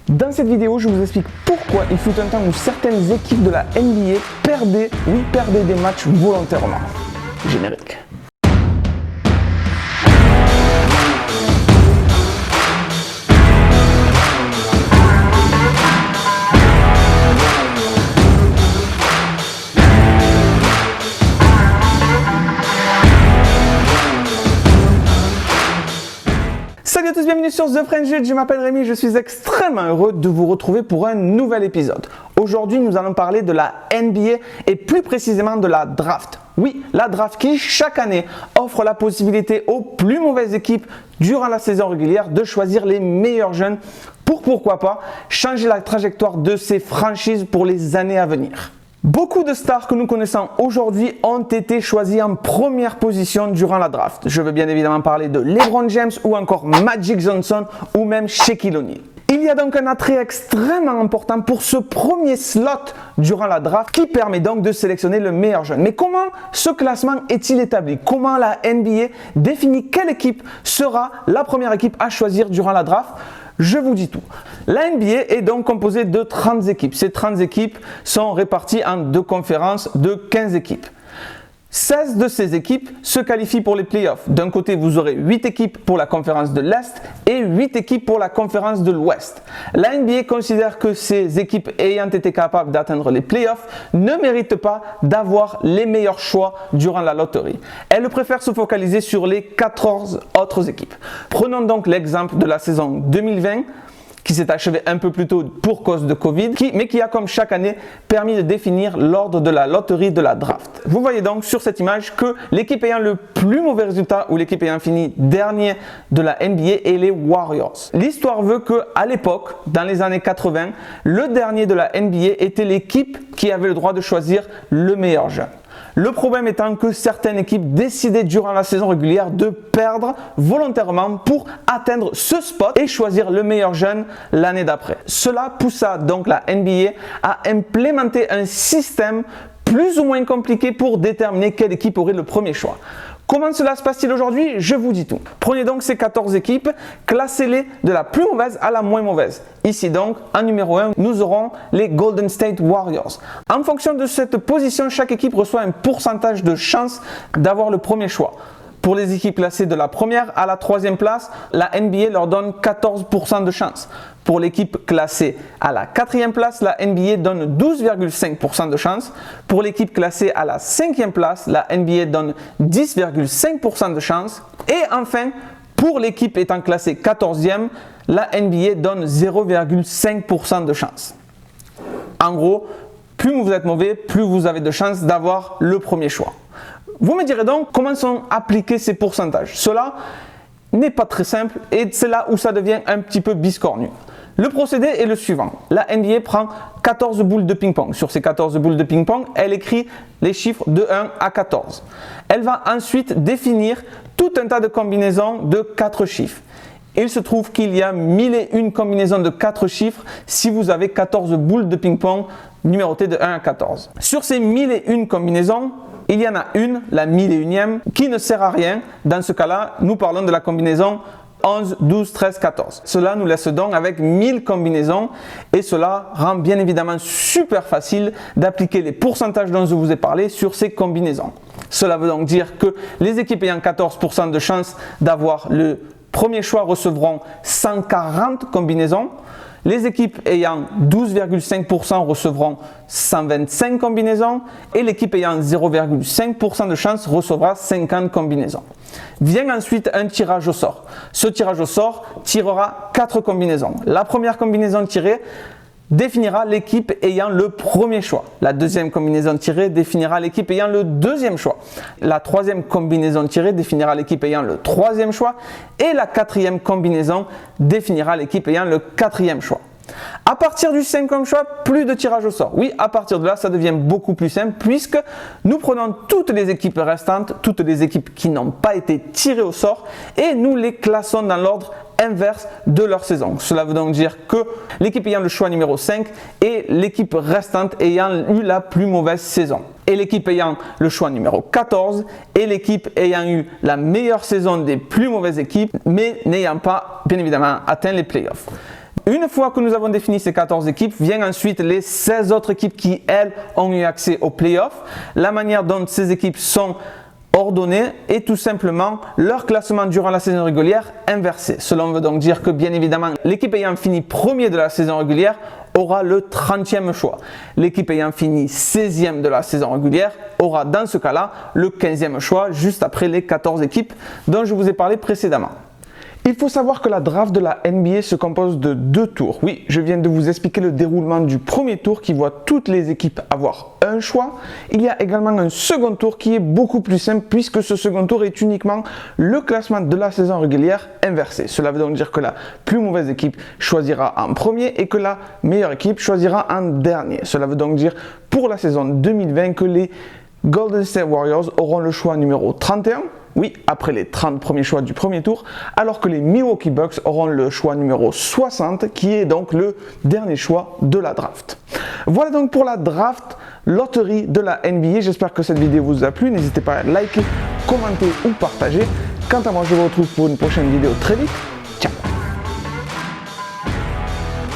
Dans cette vidéo, je vous explique pourquoi il fut un temps où certaines équipes de la NBA perdaient des matchs volontairement. Générique. Salut à tous, bienvenue sur The French Dude, je m'appelle Rémi, je suis extrêmement heureux de vous retrouver pour un nouvel épisode. Aujourd'hui, nous allons parler de la NBA et plus précisément de la draft. Oui, la draft qui, chaque année, offre la possibilité aux plus mauvaises équipes durant la saison régulière de choisir les meilleurs jeunes pour, pourquoi pas, changer la trajectoire de ces franchises pour les années à venir. Beaucoup de stars que nous connaissons aujourd'hui ont été choisis en première position durant la draft. Je veux bien évidemment parler de LeBron James ou encore Magic Johnson ou même Shaquille O'Neal. Il y a donc un attrait extrêmement important pour ce premier slot durant la draft qui permet donc de sélectionner le meilleur jeune. Mais comment ce classement est-il établi? Comment la NBA définit quelle équipe sera la première équipe à choisir durant la draft? Je vous dis tout. La NBA est donc composée de 30 équipes. Ces 30 équipes sont réparties en deux conférences de 15 équipes. 16 de ces équipes se qualifient pour les playoffs. D'un côté, vous aurez 8 équipes pour la conférence de l'Est et 8 équipes pour la conférence de l'Ouest. La NBA considère que ces équipes ayant été capables d'atteindre les playoffs ne méritent pas d'avoir les meilleurs choix durant la loterie. Elle préfère se focaliser sur les 14 autres équipes. Prenons donc l'exemple de la saison 2020 qui s'est achevé un peu plus tôt pour cause de Covid, mais qui a comme chaque année permis de définir l'ordre de la loterie de la draft. Vous voyez donc sur cette image que l'équipe ayant le plus mauvais résultat ou l'équipe ayant fini dernier de la NBA est les Warriors. L'histoire veut qu'à l'époque, dans les années 80, le dernier de la NBA était l'équipe qui avait le droit de choisir le meilleur jeune. Le problème étant que certaines équipes décidaient durant la saison régulière de perdre volontairement pour atteindre ce spot et choisir le meilleur jeune l'année d'après. Cela poussa donc la NBA à implémenter un système plus ou moins compliqué pour déterminer quelle équipe aurait le premier choix. Comment cela se passe-t-il aujourd'hui? Je vous dis tout. Prenez donc ces 14 équipes, classez-les de la plus mauvaise à la moins mauvaise. Ici donc, en numéro 1, nous aurons les Golden State Warriors. En fonction de cette position, chaque équipe reçoit un pourcentage de chance d'avoir le premier choix. Pour les équipes classées de la première à la troisième place, la NBA leur donne 14% de chance. Pour l'équipe classée à la quatrième place, la NBA donne 12,5% de chance. Pour l'équipe classée à la cinquième place, la NBA donne 10,5% de chance. Et enfin, pour l'équipe étant classée 14e, la NBA donne 0,5% de chance. En gros, plus vous êtes mauvais, plus vous avez de chances d'avoir le premier choix. Vous me direz donc comment sont appliqués ces pourcentages. Cela n'est pas très simple et c'est là où ça devient un petit peu biscornu. Le procédé est le suivant. La NBA prend 14 boules de ping-pong. Sur ces 14 boules de ping-pong, elle écrit les chiffres de 1 à 14. Elle va ensuite définir tout un tas de combinaisons de 4 chiffres. Il se trouve qu'il y a 1001 combinaisons de 4 chiffres si vous avez 14 boules de ping-pong numérotées de 1 à 14. Sur ces 1001 combinaisons, il y en a une, la 1001e, qui ne sert à rien. Dans ce cas-là, nous parlons de la combinaison 11, 12, 13, 14. Cela nous laisse donc avec 1000 combinaisons et cela rend bien évidemment super facile d'appliquer les pourcentages dont je vous ai parlé sur ces combinaisons. Cela veut donc dire que les équipes ayant 14% de chance d'avoir le premier choix recevront 140 combinaisons. Les équipes ayant 12,5% recevront 125 combinaisons et l'équipe ayant 0,5% de chance recevra 50 combinaisons. Vient ensuite un tirage au sort. Ce tirage au sort tirera 4 combinaisons. La première combinaison tirée définira l'équipe ayant le premier choix. La deuxième combinaison tirée définira l'équipe ayant le deuxième choix. La troisième combinaison tirée définira l'équipe ayant le troisième choix. Et la quatrième combinaison définira l'équipe ayant le quatrième choix. À partir du 5e choix, plus de tirage au sort. Oui, à partir de là, ça devient beaucoup plus simple puisque nous prenons toutes les équipes restantes, toutes les équipes qui n'ont pas été tirées au sort et nous les classons dans l'ordre inverse de leur saison. Cela veut donc dire que l'équipe ayant le choix numéro 5 est l'équipe restante ayant eu la plus mauvaise saison. Et l'équipe ayant le choix numéro 14 est l'équipe ayant eu la meilleure saison des plus mauvaises équipes mais n'ayant pas, bien évidemment, atteint les playoffs. Une fois que nous avons défini ces 14 équipes, viennent ensuite les 16 autres équipes qui, elles, ont eu accès aux playoffs. La manière dont ces équipes sont ordonnées est tout simplement leur classement durant la saison régulière inversé. Cela veut donc dire que, bien évidemment, l'équipe ayant fini premier de la saison régulière aura le 30e choix. L'équipe ayant fini 16e de la saison régulière aura dans ce cas-là le 15e choix, juste après les 14 équipes dont je vous ai parlé précédemment. Il faut savoir que la draft de la NBA se compose de 2 tours. Oui, je viens de vous expliquer le déroulement du premier tour qui voit toutes les équipes avoir un choix. Il y a également un second tour qui est beaucoup plus simple puisque ce second tour est uniquement le classement de la saison régulière inversé. Cela veut donc dire que la plus mauvaise équipe choisira en premier et que la meilleure équipe choisira en dernier. Cela veut donc dire pour la saison 2020 que les Golden State Warriors auront le choix numéro 31. Oui, après les 30 premiers choix du premier tour, alors que les Milwaukee Bucks auront le choix numéro 60, qui est donc le dernier choix de la draft. Voilà donc pour la draft loterie de la NBA. J'espère que cette vidéo vous a plu. N'hésitez pas à liker, commenter ou partager. Quant à moi, je vous retrouve pour une prochaine vidéo très vite.